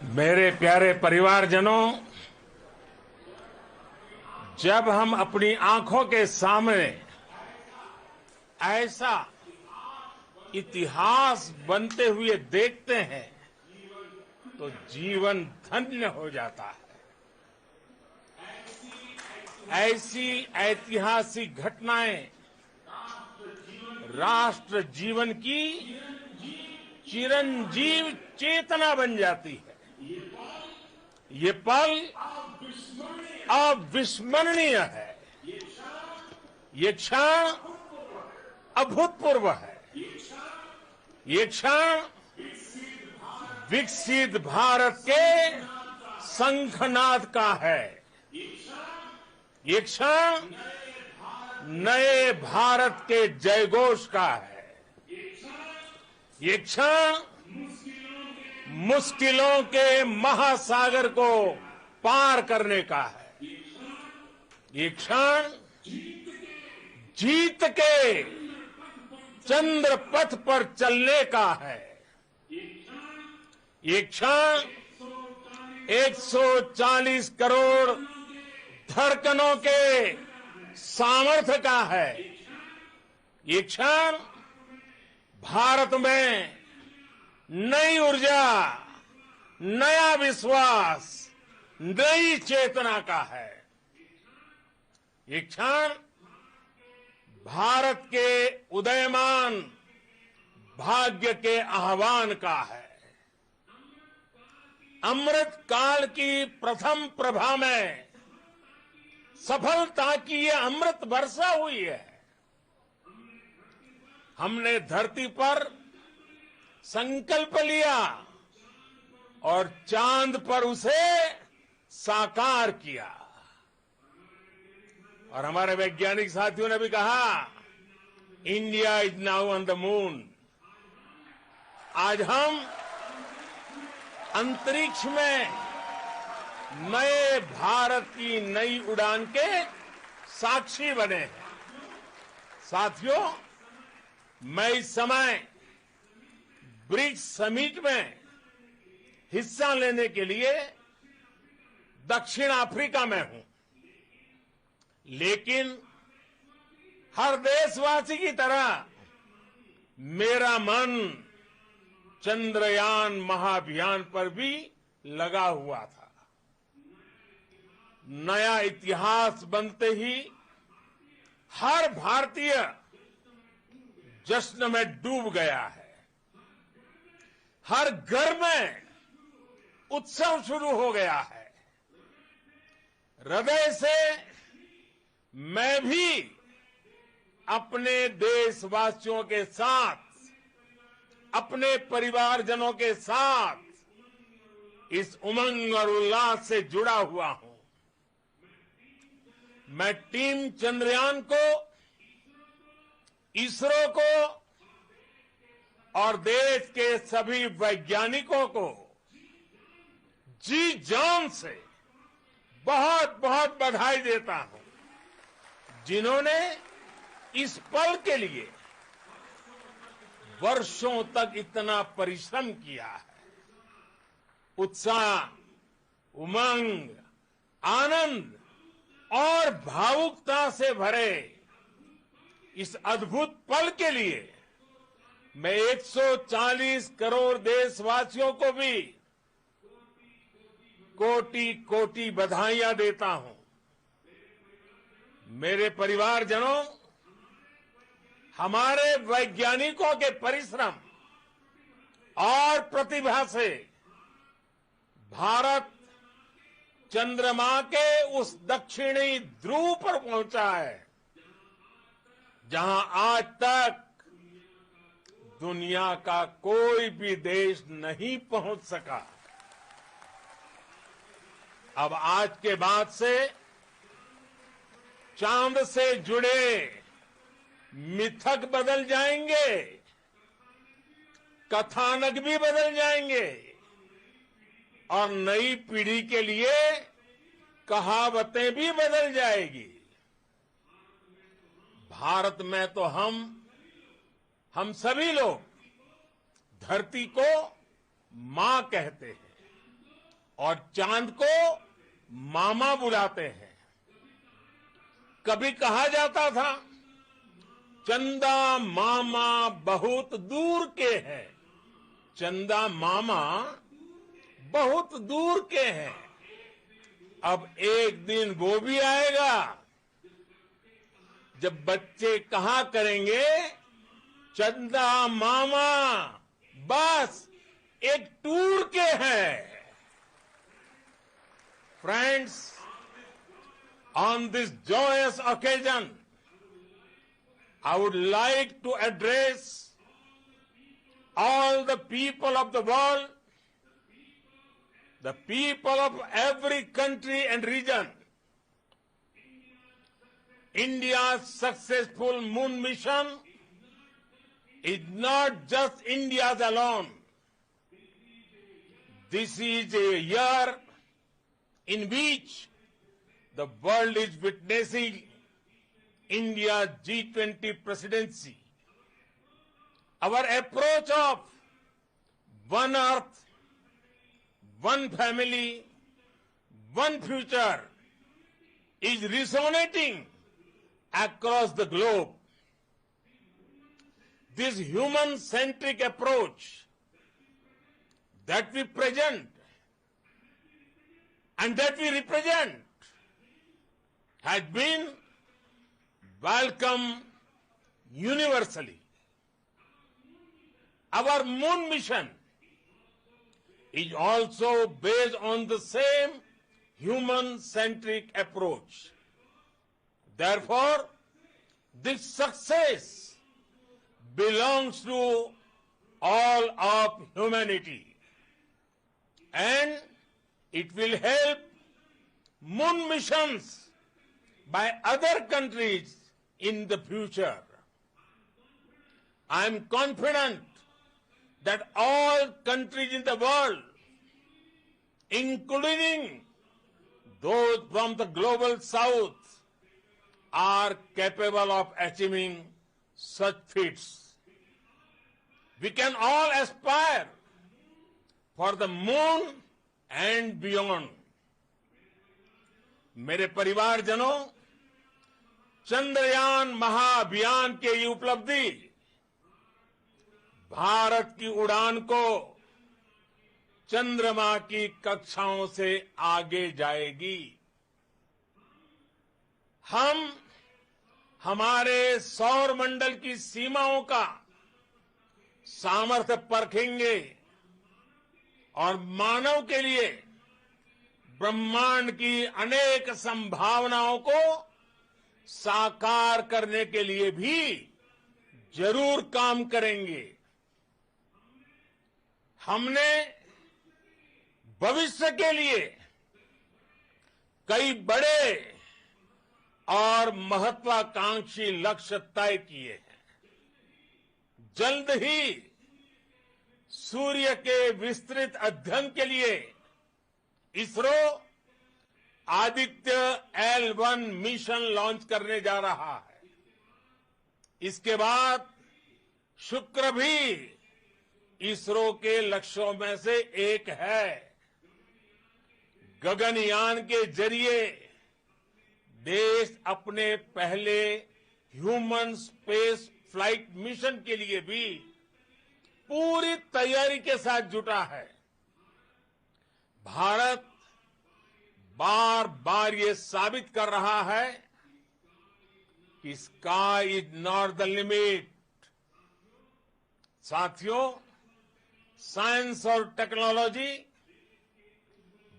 मेरे प्यारे परिवारजनों, जब हम अपनी आंखों के सामने ऐसा इतिहास बनते हुए देखते हैं तो जीवन धन्य हो जाता है। ऐसी ऐतिहासिक घटनाएं राष्ट्र जीवन की चिरंजीव चेतना बन जाती है। ये पल अविस्मरणीय है। ये क्षण अभूतपूर्व है। ये क्षण विकसित भारत के शंखनाद का है। ये क्षण नए भारत के जयघोष का है। ये क्षण मुश्किलों के महासागर को पार करने का है। ये क्षण जीत के चंद्र पथ पर चलने का है। ये क्षण 140 करोड़ धड़कनों के सामर्थ्य का है। ये क्षण भारत में नई ऊर्जा, नया विश्वास, नई चेतना का है। ये क्षण भारत के उदयमान भाग्य के आह्वान का है। अमृत काल की प्रथम प्रभा में सफलता की ये अमृत वर्षा हुई है। हमने धरती पर संकल्प लिया और चांद पर उसे साकार किया। और हमारे वैज्ञानिक साथियों ने भी कहा, India is now on the moon. आज हम अंतरिक्ष में नए भारत की नई उड़ान के साक्षी बने हैं। साथियों, मैं इस समय ब्रिक्स समिट में हिस्सा लेने के लिए दक्षिण अफ्रीका में हूं, लेकिन हर देशवासी की तरह मेरा मन चंद्रयान महाअभियान पर भी लगा हुआ था। नया इतिहास बनते ही हर भारतीय जश्न में डूब गया है। हर घर में उत्सव शुरू हो गया है। हृदय से मैं भी अपने देशवासियों के साथ, अपने परिवारजनों के साथ इस उमंग और उल्लास से जुड़ा हुआ हूं। मैं टीम चंद्रयान को, इसरो को और देश के सभी वैज्ञानिकों को जी जान से बहुत बहुत बधाई देता हूं, जिन्होंने इस पल के लिए वर्षों तक इतना परिश्रम किया है। उत्साह, उमंग, आनंद और भावुकता से भरे इस अद्भुत पल के लिए मैं 140 करोड़ देशवासियों को भी कोटि कोटि बधाइयां देता हूं। मेरे परिवारजनों, हमारे वैज्ञानिकों के परिश्रम और प्रतिभा से भारत चंद्रमा के उस दक्षिणी ध्रुव पर पहुंचा है, जहां आज तक दुनिया का कोई भी देश नहीं पहुंच सका। अब आज के बाद से चांद से जुड़े मिथक बदल जाएंगे, कथानक भी बदल जाएंगे और नई पीढ़ी के लिए कहावतें भी बदल जाएगी। भारत में तो हम सभी लोग धरती को मां कहते हैं। और चांद को मामा बुलाते हैं। कभी कहा जाता था चंदा मामा बहुत दूर के हैं। चंदा मामा बहुत दूर के हैं। अब एक दिन वो भी आएगा जब बच्चे कहा करेंगे चंदा मामा बस एक टूर के हैं। Friends, on this joyous occasion, I would like to address all the people of the world, the people of every country and region. India's successful moon mission is not just India's alone. This is a year in which the world is witnessing India's G20 presidency. Our approach of one earth, one family, one future is resonating across the globe. This human-centric approach that we present and that we represent has been welcomed universally. Our moon mission is also based on the same human-centric approach. Therefore, this success belongs to all of humanity, and it will help moon missions by other countries in the future. I am confident that all countries in the world, including those from the global south, are capable of achieving such feats. We can all aspire for the moon and beyond. मेरे परिवारजनों, चंद्रयान महाअभियान की ये उपलब्धि भारत की उड़ान को चंद्रमा की कक्षाओं से आगे जाएगी। हम हमारे सौर मंडल की सीमाओं का सामर्थ्य परखेंगे और मानव के लिए ब्रह्मांड की अनेक संभावनाओं को साकार करने के लिए भी जरूर काम करेंगे। हमने भविष्य के लिए कई बड़े और महत्वाकांक्षी लक्ष्य तय किए हैं। जल्द ही सूर्य के विस्तृत अध्ययन के लिए ISRO Aditya L1 mission launch करने जा रहा है। इसके बाद शुक्र भी इसरो के लक्ष्यों में से एक है। गगनयान के जरिए देश अपने पहले ह्यूमन स्पेस फ्लाइट मिशन के लिए भी पूरी तैयारी के साथ जुटा है। भारत बार बार ये साबित कर रहा है कि sky is not the limit. साथियों, साइंस और टेक्नोलॉजी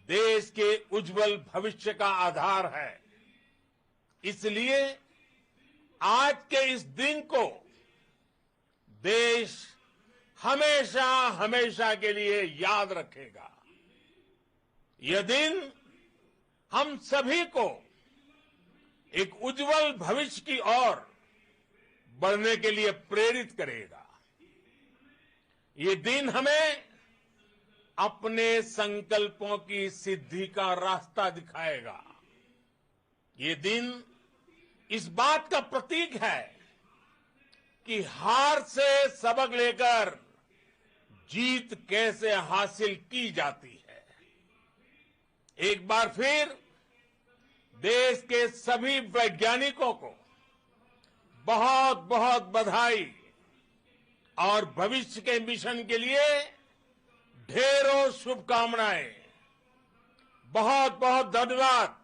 देश के उज्जवल भविष्य का आधार है। इसलिए आज के इस दिन को देश हमेशा हमेशा के लिए याद रखेगा। यह दिन हम सभी को एक उज्जवल भविष्य की ओर बढ़ने के लिए प्रेरित करेगा। ये दिन हमें अपने संकल्पों की सिद्धि का रास्ता दिखाएगा। ये दिन इस बात का प्रतीक है कि हार से सबक लेकर जीत कैसे हासिल की जाती है। एक बार फिर देश के सभी वैज्ञानिकों को बहुत बहुत बधाई और भविष्य के मिशन के लिए ढेरों शुभकामनाएं। बहुत बहुत धन्यवाद।